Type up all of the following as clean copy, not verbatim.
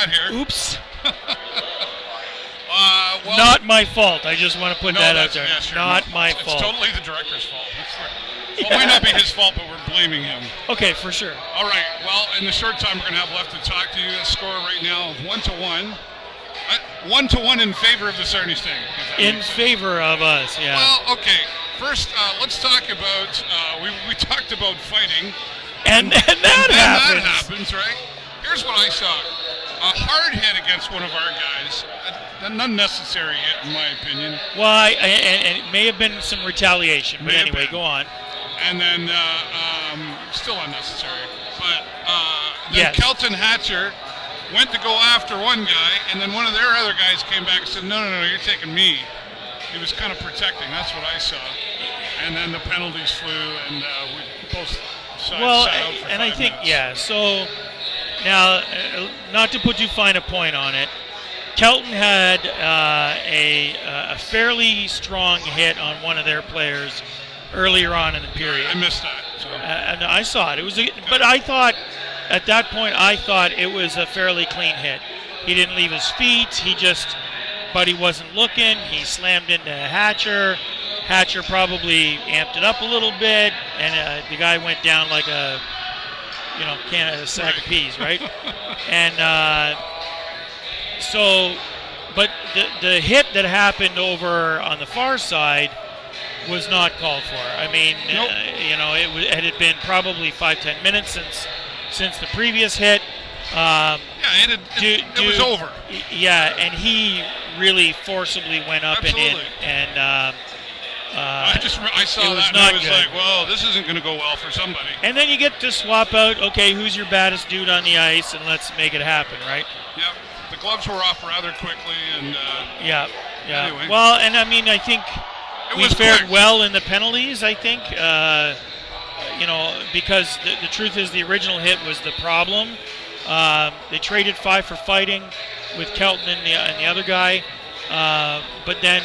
that here. Oops. Well, not my fault. I just want to put that out there. Yeah, sure. Not my fault. It's totally the director's fault. Well, it might not be his fault, but we're blaming him. Okay, for sure. All right. Well, in the short time we're going to have left to talk to you, a score right now of 1-1. 1-1 in favor of the Sarnia Sting. In favor of us, yeah. Well, okay. First, let's talk about, we talked about fighting. And that happens, right? Here's what I saw. A hard hit against one of our guys. An unnecessary hit, in my opinion. Well, and it may have been some retaliation, but anyway, go on. And then, still unnecessary. But then Kelton Hatcher went to go after one guy, and then one of their other guys came back and said, no, you're taking me. He was kind of protecting. That's what I saw. And then the penalties flew, and we both sat out for 5 I think, minutes. so now, not to put too fine a point on it, Kelton had a fairly strong hit on one of their players earlier on in the period. I missed that. So. And I saw it. But I thought, at that point, it was a fairly clean hit. He didn't leave his feet. But he wasn't looking. He slammed into Hatcher. Hatcher probably amped it up a little bit, and the guy went down like a sack of peas, right? And but the hit that happened over on the far side was not called for. I mean, nope. It had been probably 5-10 minutes since the previous hit. It was over. Yeah, and he really forcibly went up Absolutely. and in, and I saw that and I was like, well, this isn't going to go well for somebody. And then you get to swap out, okay, who's your baddest dude on the ice, and let's make it happen, right? Yep. The gloves were off rather quickly, and yeah. Anyway. Well, and I mean, I think we fared quick. well in the penalties, I think, because the truth is the original hit was the problem. They traded 5 for fighting with Kelton and the other guy, but then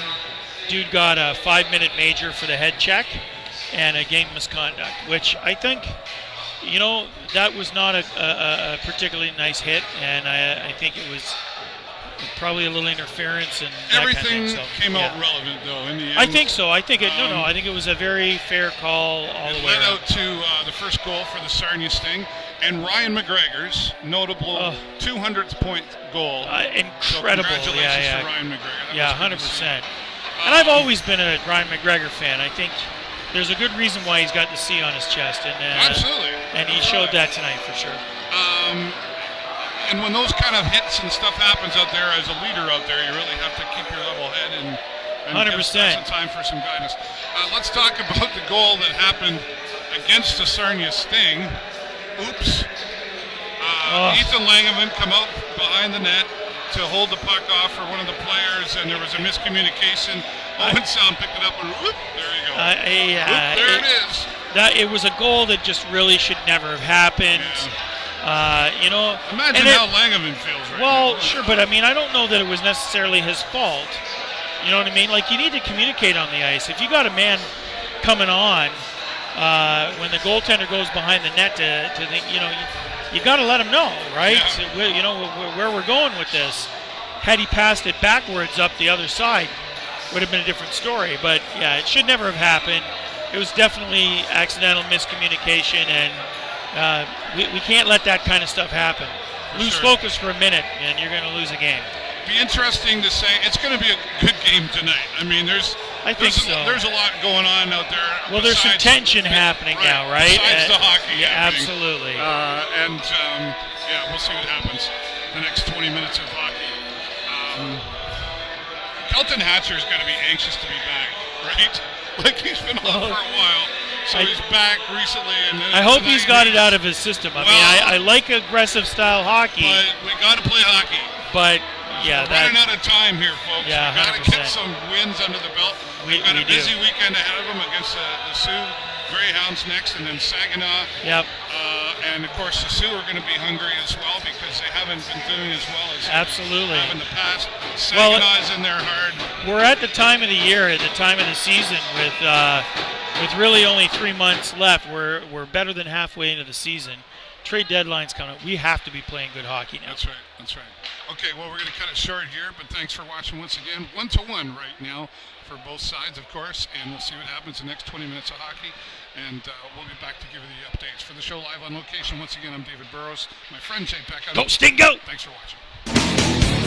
dude got a 5-minute major for the head check and a game misconduct, which I think, that was not a particularly nice hit, and I think it was probably a little interference and everything that kind of thing. Came out relevant though in the end. I think so. I think I think it was a very fair call all the way around. It led around. out to the first goal for the Sarnia Sting and Ryan McGregor's notable 200th point goal. Incredible. So congratulations yeah. to Ryan McGregor. Yeah, 100%. And I've always been a Ryan McGregor fan. I think there's a good reason why he's got the C on his chest, and absolutely, and he showed that tonight for sure. And when those kind of hits and stuff happens out there, as a leader out there, you really have to keep your level head and 100%. Give some time for some guidance. Let's talk about the goal that happened against the Sarnia Sting. Oops. Ethan Langeman come out behind the net to hold the puck off for one of the players, and there was a miscommunication. Owen Sound picked it up, and whoop, there you go. There it is. It was a goal that just really should never have happened. Yeah. Imagine how Langeman feels right now. Well, sure, but I mean, I don't know that it was necessarily his fault. You know what I mean? Like, you need to communicate on the ice. If you got a man coming on when the goaltender goes behind the net to think, you got to let him know, right? Yeah. So, where we're going with this. Had he passed it backwards up the other side, would have been a different story. But yeah, it should never have happened. It was definitely accidental miscommunication, and we can't let that kind of stuff happen. Lose focus for a minute, and you're going to lose a game. Be interesting to say. It's going to be a good game tonight. I mean, there's a lot going on out there. Well, there's some tension happening now, right? Besides the hockey. Yeah, absolutely. We'll see what happens the next 20 minutes of hockey. Kelton Hatcher's got to be anxious to be back, right? Like, he's been off for a while. So he's back recently. And I hope he's got it out of his system. I mean, I like aggressive style hockey. But we got to play hockey. But, yeah. We're running out of time here, folks. Yeah, we got to get some wins under the belt. We've got a busy weekend ahead of them against the Sioux Greyhounds next, and then Saginaw. Yep. And, of course, the Sioux are going to be hungry as well because they haven't been doing as well as absolutely they have in the past. Saginaw is in there hard. We're at the time of the year, at the time of the season with really only 3 months left. We're better than halfway into the season. trade deadline's coming. We have to be playing good hockey now. That's right. That's right. Okay, well, we're going to cut it short here, but thanks for watching once again. 1-1 right now for both sides, of course, and we'll see what happens in the next 20 minutes of hockey, and we'll be back to give you the updates. For the show live on location, once again, I'm David Burrows. My friend Jay Peckham. Go, Sting, go! Thanks for watching.